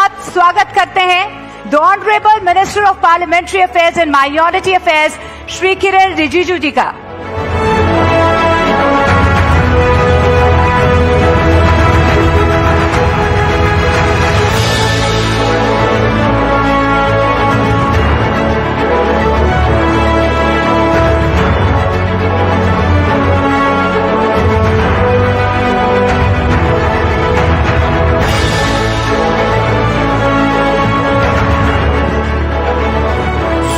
साथ स्वागत करते हैं the honourable minister of parliamentary affairs and minority affairs Shri Kiren Rijiju ji का।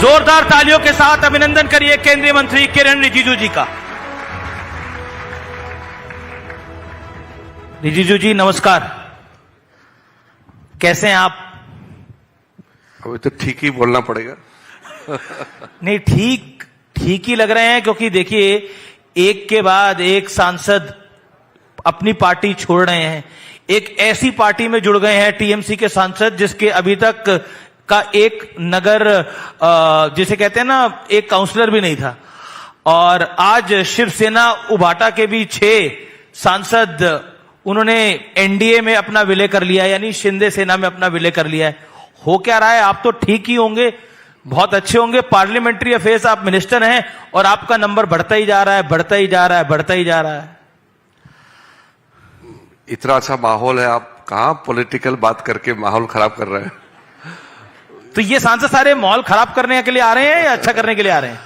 जोरदार तालियों के साथ अभिनंदन करिए केंद्रीय मंत्री किरण रिजिजू जी का। रिजिजू जी नमस्कार, कैसे हैं आप? अभी तो ठीक ही बोलना पड़ेगा। नहीं, ठीक ही लग रहे हैं, क्योंकि देखिए एक के बाद एक सांसद अपनी पार्टी छोड़ रहे हैं। एक ऐसी पार्टी में जुड़ गए हैं टीएमसी के सांसद जिसके अभी तक का एक नगर जिसे कहते हैं ना, एक काउंसलर भी नहीं था। और आज शिवसेना उभाटा के भी 6 सांसद उन्होंने एनडीए में अपना विलय कर लिया, यानी शिंदे सेना में अपना विलय कर लिया है। हो क्या रहा है? आप तो ठीक ही होंगे, बहुत अच्छे होंगे। पार्लियामेंट्री अफेयर्स आप मिनिस्टर हैं और आपका नंबर बढ़ता ही जा रहा है, बढ़ता ही जा रहा है, बढ़ता ही जा रहा है। इतना अच्छा माहौल है, आप कहां पॉलिटिकल बात करके माहौल खराब कर रहे हैं? तो ये सांसद सारे माहौल खराब करने के लिए आ रहे हैं या अच्छा करने के लिए आ रहे हैं?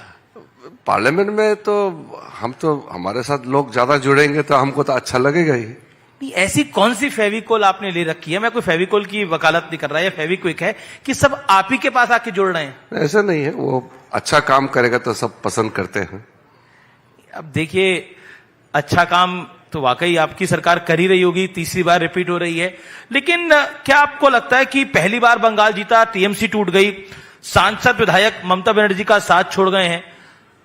पार्लियामेंट में तो हमारे साथ लोग ज्यादा जुड़ेंगे तो हमको तो अच्छा लगेगा ही। ऐसी कौन सी फेविकोल आपने ले रखी है? मैं कोई फेविकोल की वकालत नहीं कर रहा है, फेविक्विक है कि सब आप ही के पास आके जुड़ रहे हैं? ऐसा नहीं है, वो अच्छा काम करेगा तो सब पसंद करते हैं। अब देखिए, अच्छा काम तो वाकई आपकी सरकार कर ही रही होगी, तीसरी बार रिपीट हो रही है। लेकिन क्या आपको लगता है कि पहली बार बंगाल जीता, टीएमसी टूट गई, सांसद विधायक ममता बनर्जी का साथ छोड़ गए हैं,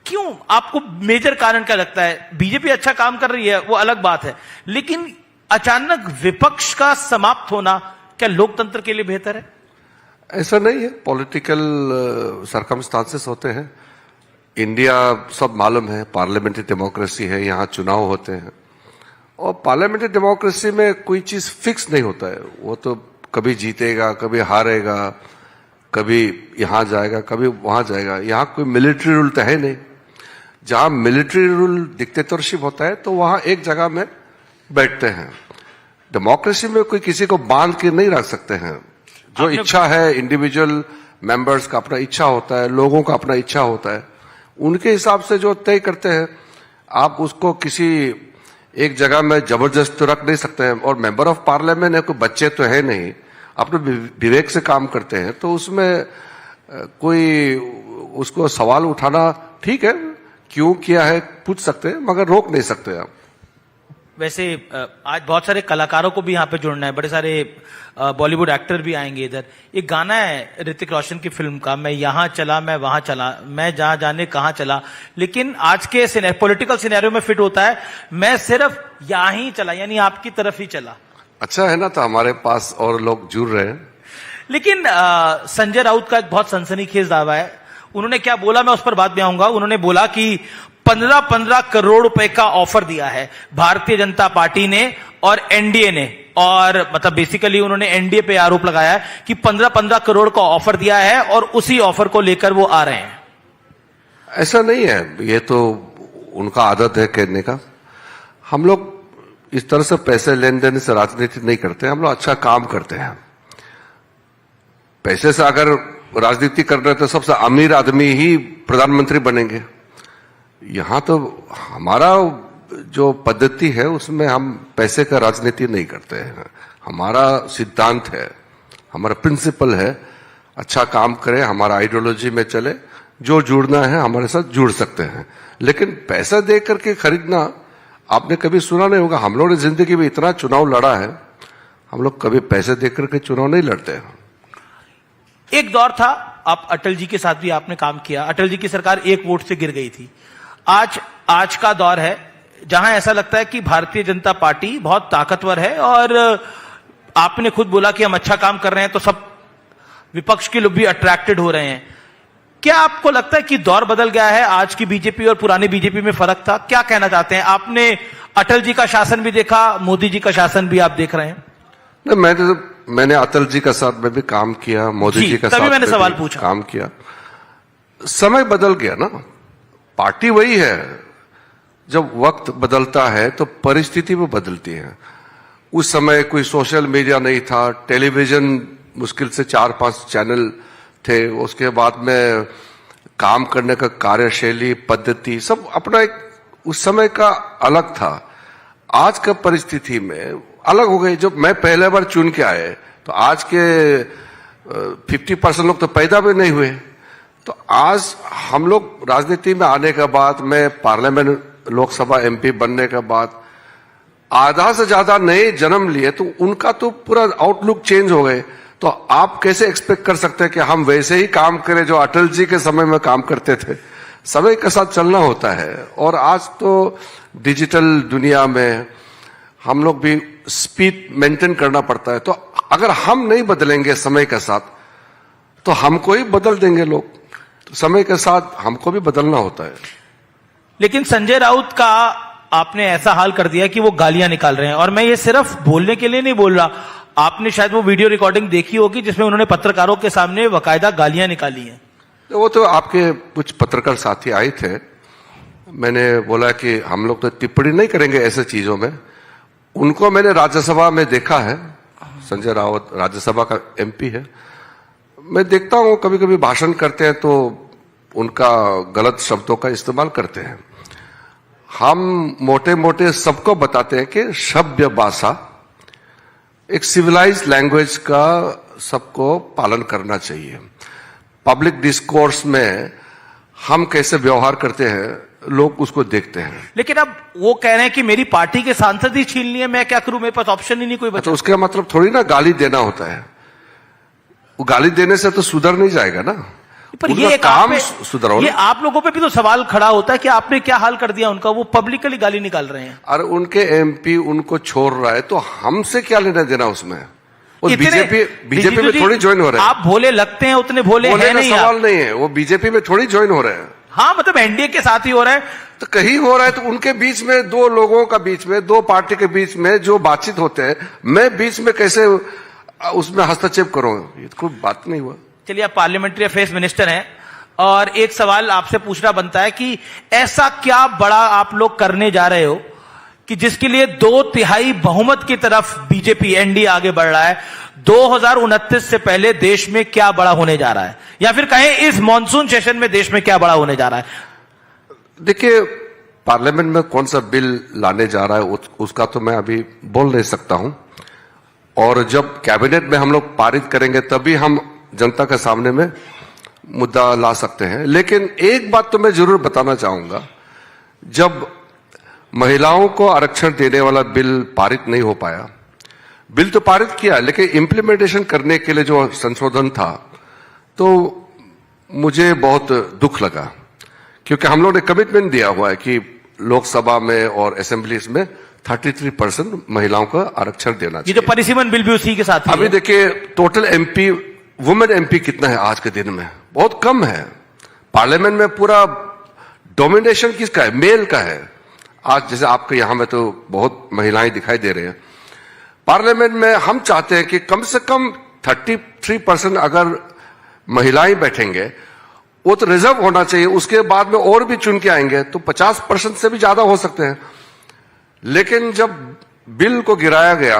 क्यों? आपको मेजर कारण क्या लगता है? बीजेपी अच्छा काम कर रही है, वो अलग बात है, लेकिन अचानक विपक्ष का समाप्त होना क्या लोकतंत्र के लिए बेहतर है? ऐसा नहीं है, पॉलिटिकल सर्कमस्टांसेस होते हैं। इंडिया सब मालूम है, पार्लियामेंट्री डेमोक्रेसी है, यहाँ चुनाव होते हैं। और पार्लियामेंट्री डेमोक्रेसी में कोई चीज फिक्स नहीं होता है, वो तो कभी जीतेगा, कभी हारेगा, कभी यहां जाएगा, कभी वहां जाएगा। यहां कोई मिलिट्री रूल तो है नहीं। जहां मिलिट्री रूल डिक्टेटरशिप होता है तो वहां एक जगह में बैठते हैं। डेमोक्रेसी में कोई किसी को बांध के नहीं रख सकते हैं। जो इच्छा है, इंडिविजुअल मेंबर्स का अपना इच्छा होता है, लोगों का अपना इच्छा होता है, उनके हिसाब से जो तय करते हैं, आप उसको किसी एक जगह में जबरदस्त तो रख नहीं सकते हैं। और मेंबर ऑफ पार्लियामेंट है, कोई बच्चे तो है नहीं, अपने विवेक से काम करते हैं, तो उसमें कोई उसको सवाल उठाना ठीक है, क्यों किया है पूछ सकते हैं, मगर रोक नहीं सकते आप। वैसे आज बहुत सारे कलाकारों को भी यहाँ पे जुड़ना है, बड़े सारे बॉलीवुड एक्टर भी आएंगे इधर। एक गाना है ऋतिक रोशन की फिल्म का, मैं यहाँ चला मैं वहां चला, मैं जहां जाने कहां चला, लेकिन आज के पॉलिटिकल सिनेरियो में फिट होता है, मैं सिर्फ यहाँ ही चला, यानी आपकी तरफ ही चला। अच्छा है ना, तो हमारे पास और लोग जुड़ रहे हैं। लेकिन संजय राउत का एक बहुत सनसनीखेज दावा है। उन्होंने क्या बोला, मैं उस पर बाद में आऊंगा। उन्होंने बोला कि 15-15 करोड़ रुपए का ऑफर दिया है भारतीय जनता पार्टी ने और एनडीए ने, और मतलब बेसिकली उन्होंने एनडीए पे आरोप लगाया है कि 15-15 करोड़ का ऑफर दिया है और उसी ऑफर को लेकर वो आ रहे हैं। ऐसा नहीं है, ये तो उनका आदत है कहने का। हम लोग इस तरह से पैसे लेन देन से राजनीति नहीं करते, हम लोग अच्छा काम करते हैं। पैसे से अगर राजनीति कर रहे तो सबसे अमीर आदमी ही प्रधानमंत्री बनेंगे। यहां तो हमारा जो पद्धति है उसमें हम पैसे का राजनीति नहीं करते हैं। हमारा सिद्धांत है, हमारा प्रिंसिपल है, अच्छा काम करें, हमारा आइडियोलॉजी में चले, जो जुड़ना है हमारे साथ जुड़ सकते हैं। लेकिन पैसा दे करके खरीदना आपने कभी सुना नहीं होगा। हम लोगों ने जिंदगी में इतना चुनाव लड़ा है, हम लोग कभी पैसे दे करके चुनाव नहीं लड़ते हैं। एक दौर था, आप अटल जी के साथ भी आपने काम किया, अटल जी की सरकार 1 वोट से गिर गई थी। आज का दौर है जहां ऐसा लगता है कि भारतीय जनता पार्टी बहुत ताकतवर है, और आपने खुद बोला कि हम अच्छा काम कर रहे हैं, तो सब विपक्ष के लोग भी अट्रैक्टेड हो रहे हैं। क्या आपको लगता है कि दौर बदल गया है? आज की बीजेपी और पुरानी बीजेपी में फर्क था? क्या कहना चाहते हैं? आपने अटल जी का शासन भी देखा, मोदी जी का शासन भी आप देख रहे हैं। मैं तो मैंने अटल जी के साथ में भी काम किया, मोदी जी के साथ तभी मैंने में सवाल भी पूछा। काम किया। समय बदल गया ना, पार्टी वही है। जब वक्त बदलता है तो परिस्थिति भी बदलती है। उस समय कोई सोशल मीडिया नहीं था, टेलीविजन मुश्किल से 4-5 चैनल थे। उसके बाद में काम करने का कार्यशैली, पद्धति सब अपना एक उस समय का अलग था। आज का परिस्थिति में अलग हो गई। जब मैं पहले बार चुन के आए तो आज के 50% लोग तो पैदा भी नहीं हुए। तो आज हम लोग राजनीति में आने के बाद, मैं पार्लियामेंट लोकसभा एमपी बनने के बाद आधा से ज्यादा नए जन्म लिए, तो उनका तो पूरा आउटलुक चेंज हो गए। तो आप कैसे एक्सपेक्ट कर सकते हैं कि हम वैसे ही काम करें जो अटल जी के समय में काम करते थे? समय के साथ चलना होता है। और आज तो डिजिटल दुनिया में हम लोग भी स्पीड मेंटेन करना पड़ता है। तो अगर हम नहीं बदलेंगे समय के साथ, तो हमको ही बदल देंगे लोग। तो समय के साथ हमको भी बदलना होता है। लेकिन संजय राउत का आपने ऐसा हाल कर दिया कि वो गालियां निकाल रहे हैं, और मैं ये सिर्फ बोलने के लिए नहीं बोल रहा। आपने शायद वो वीडियो रिकॉर्डिंग देखी होगी जिसमें उन्होंने पत्रकारों के सामने बाकायदा गालियां निकाली हैं। वो तो आपके कुछ पत्रकार साथी आए थे, मैंने बोला कि हम लोग तो टिप्पणी नहीं करेंगे ऐसे चीजों में। उनको मैंने राज्यसभा में देखा है, संजय राउत राज्यसभा का एमपी है। मैं देखता हूं कभी कभी भाषण करते हैं तो उनका गलत शब्दों का इस्तेमाल करते हैं। हम मोटे मोटे सबको बताते हैं कि सभ्य भाषा, एक सिविलाइज्ड लैंग्वेज का सबको पालन करना चाहिए। पब्लिक डिस्कोर्स में हम कैसे व्यवहार करते हैं, लोग उसको देखते हैं। लेकिन अब वो कह रहे हैं कि मेरी पार्टी के सांसद ही छीन लिए, मैं क्या करूं, मेरे पास ऑप्शन ही नहीं कोई बचा। तो उसका मतलब थोड़ी ना गाली देना होता है। वो गाली देने से तो सुधर नहीं जाएगा ना, पर ये एक काम सुधरो। ये आप लोगों पे भी तो सवाल खड़ा होता है कि आपने क्या हाल कर दिया उनका, वो पब्लिकली गाली निकाल रहे हैं। अरे उनके एमपी उनको छोड़ रहा है तो हमसे क्या लेना देना उसमें? और बीजेपी में थोड़ी ज्वाइन हो रहे हैं। आप भोले लगते हैं, उतने भोले हैं नहीं। सवाल नहीं है, वो बीजेपी में थोड़ी ज्वाइन हो रहे हैं। हाँ, मतलब एनडीए के साथ ही हो रहा है। तो कहीं हो रहा है तो उनके बीच में, दो लोगों का बीच में, दो पार्टी के बीच में जो बातचीत होते हैं, मैं बीच में कैसे उसमें हस्तक्षेप करूं? ये तो कोई बात नहीं हुआ। चलिए, आप पार्लियामेंट्री अफेयर्स मिनिस्टर हैं, और एक सवाल आपसे पूछना बनता है कि ऐसा क्या बड़ा आप लोग करने जा रहे हो कि जिसके लिए 2/3 बहुमत की तरफ बीजेपी एनडीए आगे बढ़ रहा है? 2029 से पहले देश में क्या बड़ा होने जा रहा है, या फिर कहें इस मॉनसून सेशन में देश में क्या बड़ा होने जा रहा है? देखिए, पार्लियामेंट में कौन सा बिल लाने जा रहा है उसका तो मैं अभी बोल नहीं सकता हूं। और जब कैबिनेट में हम लोग पारित करेंगे तभी हम जनता के सामने में मुद्दा ला सकते हैं। लेकिन एक बात तो मैं जरूर बताना चाहूंगा, जब महिलाओं को आरक्षण देने वाला बिल पारित नहीं हो पाया, बिल तो पारित किया लेकिन इंप्लीमेंटेशन करने के लिए जो संशोधन था, तो मुझे बहुत दुख लगा। क्योंकि हम लोग ने कमिटमेंट दिया हुआ है कि लोकसभा में और असेंबलीज में 33% महिलाओं को आरक्षण देना चाहिए। ये जो परिसीमन बिल भी उसी के साथ अभी देखिए, टोटल एमपी, वुमेन एमपी कितना है आज के दिन में? बहुत कम है। पार्लियामेंट में पूरा डोमिनेशन किसका है? मेल का है। आज जैसे आपके यहां में तो बहुत महिलाएं दिखाई दे रहे हैं। पार्लियामेंट में हम चाहते हैं कि कम से कम 33% अगर महिलाएं बैठेंगे, वो तो रिजर्व होना चाहिए। उसके बाद में और भी चुन के आएंगे तो 50% से भी ज्यादा हो सकते हैं। लेकिन जब बिल को गिराया गया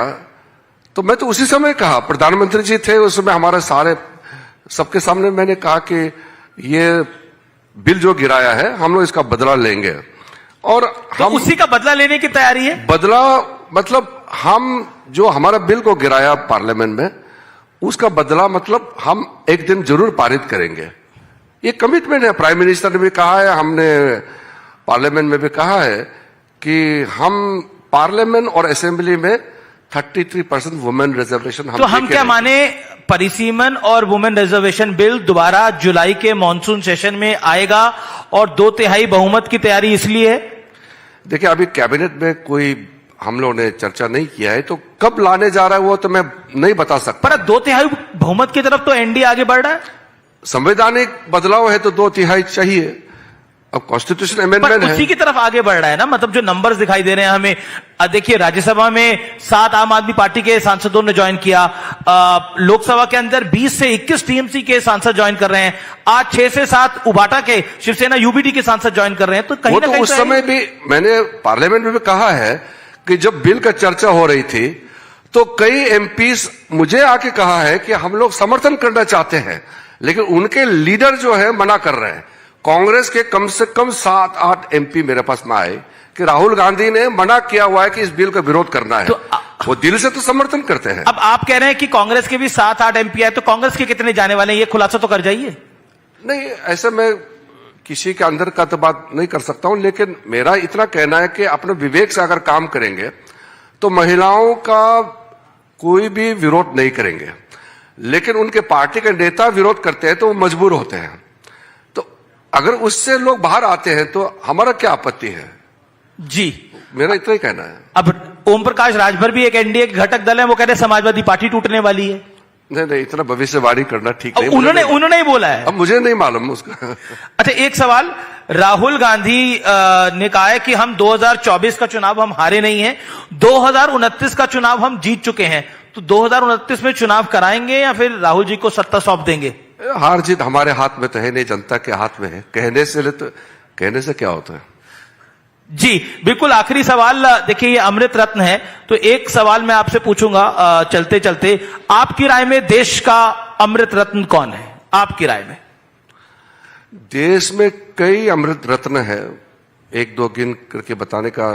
तो मैं तो उसी समय कहा, प्रधानमंत्री जी थे उस समय, हमारे सारे सबके सामने मैंने कहा कि ये बिल जो गिराया है हम लोग इसका बदला लेंगे। और तो हम उसी का बदला लेने की तैयारी है। बदला मतलब हम जो हमारा बिल को गिराया पार्लियामेंट में, उसका बदला मतलब हम एक दिन जरूर पारित करेंगे। ये कमिटमेंट है। प्राइम मिनिस्टर ने भी कहा है, हमने पार्लियामेंट में भी कहा है कि हम पार्लियामेंट और असेंबली में 33% वुमेन रिजर्वेशन तो हम क्या माने, परिसीमन और वुमेन रिजर्वेशन बिल दोबारा जुलाई के मॉनसून सेशन में आएगा और 2/3 बहुमत की तैयारी इसलिए है? देखिए, अभी कैबिनेट में कोई हम लोगों ने चर्चा नहीं किया है, तो कब लाने जा रहा है वो तो मैं नहीं बता सकता। पर 2/3 बहुमत की तरफ तो एनडीए आगे बढ़ रहा है। संवैधानिक बदलाव है तो 2/3 चाहिए। अब कॉन्स्टिट्यूशन पर अमेंडमेंट उसी है। की तरफ आगे बढ़ रहा है ना, मतलब जो नंबर्स दिखाई दे रहे हैं हमें। देखिए, राज्यसभा में 7 आम आदमी पार्टी के सांसदों ने ज्वाइन किया, लोकसभा के अंदर 20 से 21 टीएमसी के सांसद ज्वाइन कर रहे हैं, आज 6 से 7 उबाटा के शिवसेना यूबीडी के सांसद ज्वाइन कर रहे हैं। तो कहीं वो ना तो कहीं उस समय भी मैंने पार्लियामेंट में भी कहा है कि जब बिल का चर्चा हो रही थी तो कई एमपीज मुझे आके कहा है कि हम लोग समर्थन करना चाहते हैं, लेकिन उनके लीडर जो है मना कर रहे हैं। कांग्रेस के कम से कम 7-8 एमपी मेरे पास में आए कि राहुल गांधी ने मना किया हुआ है कि इस बिल का विरोध करना है। तो वो दिल से तो समर्थन करते हैं। अब आप कह रहे हैं कि कांग्रेस के भी 7-8 एमपी आए, तो कांग्रेस के कितने जाने वाले हैं, ये खुलासा तो कर जाइए। नहीं, ऐसे मैं किसी के अंदर का तो बात नहीं कर सकता हूं, लेकिन मेरा इतना कहना है कि अपने विवेक से अगर काम करेंगे तो महिलाओं का कोई भी विरोध नहीं करेंगे, लेकिन उनके पार्टी के नेता विरोध करते हैं तो वो मजबूर होते हैं। तो अगर उससे लोग बाहर आते हैं तो हमारा क्या आपत्ति है? जी, मेरा इतना ही कहना है। अब ओम प्रकाश राजभर भी एक एनडीए के घटक दल है, वो कह रहे हैं समाजवादी पार्टी टूटने वाली है। नहीं, इतना भविष्यवाणी करना ठीक नहीं। उन्होंने ही बोला है। अब मुझे नहीं मालूम उसका। अच्छा, एक सवाल, राहुल गांधी ने कहा है कि हम 2024 का चुनाव हम हारे नहीं हैं, 2029 का चुनाव हम जीत चुके हैं। तो 2029 में चुनाव कराएंगे या फिर राहुल जी को सत्ता सौंप देंगे? हार जीत हमारे हाथ में तो है नहीं, जनता के हाथ में है। कहने से क्या होता है? जी बिल्कुल। आखिरी सवाल, देखिए ये अमृत रत्न है, तो एक सवाल मैं आपसे पूछूंगा चलते चलते, आपकी राय में देश का अमृत रत्न कौन है? आपकी राय में देश में कई अमृत रत्न है, एक दो गिन करके बताने का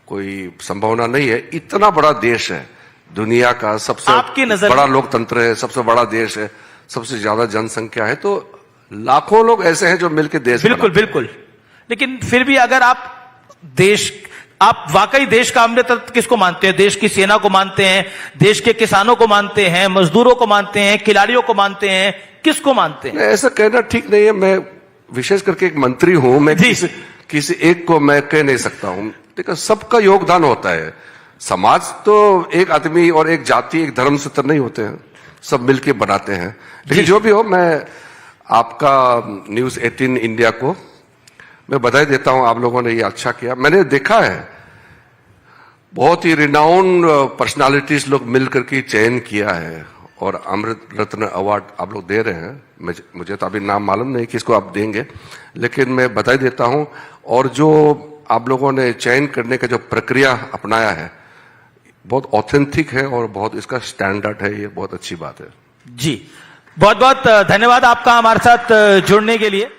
कोई संभावना नहीं है। इतना बड़ा देश है, दुनिया का सबसे आपकी नजर बड़ा में? लोकतंत्र है, सबसे बड़ा देश है, सबसे ज्यादा जनसंख्या है, तो लाखों लोग ऐसे हैं जो मिलकर देश बिल्कुल बिल्कुल। लेकिन फिर भी अगर आप वाकई देश का अमृत रत्न किसको मानते हैं? देश की सेना को मानते हैं, देश के किसानों को मानते हैं, मजदूरों को मानते हैं, खिलाड़ियों को मानते हैं, किसको मानते हैं? ऐसा कहना ठीक नहीं है। मैं विशेष करके एक मंत्री हूं, मैं किसी एक को मैं कह नहीं सकता हूं। ठीक है, सबका योगदान होता है। समाज तो एक आदमी और एक जाति, एक धर्म से तो नहीं होते हैं, सब मिलके बनाते हैं। लेकिन जो भी हो, मैं आपका न्यूज 18 इंडिया को मैं बधाई देता हूं। आप लोगों ने ये अच्छा किया। मैंने देखा है बहुत ही रिनाउंड पर्सनालिटीज लोग मिलकर के चयन किया है और अमृत रत्न अवार्ड आप लोग दे रहे हैं। मुझे तो अभी नाम मालूम नहीं किसको आप देंगे, लेकिन मैं बधाई देता हूं। और जो आप लोगों ने चयन करने का जो प्रक्रिया अपनाया है, बहुत ऑथेंटिक है और बहुत इसका स्टैंडर्ड है। ये बहुत अच्छी बात है। जी, बहुत बहुत धन्यवाद आपका हमारे साथ जुड़ने के लिए।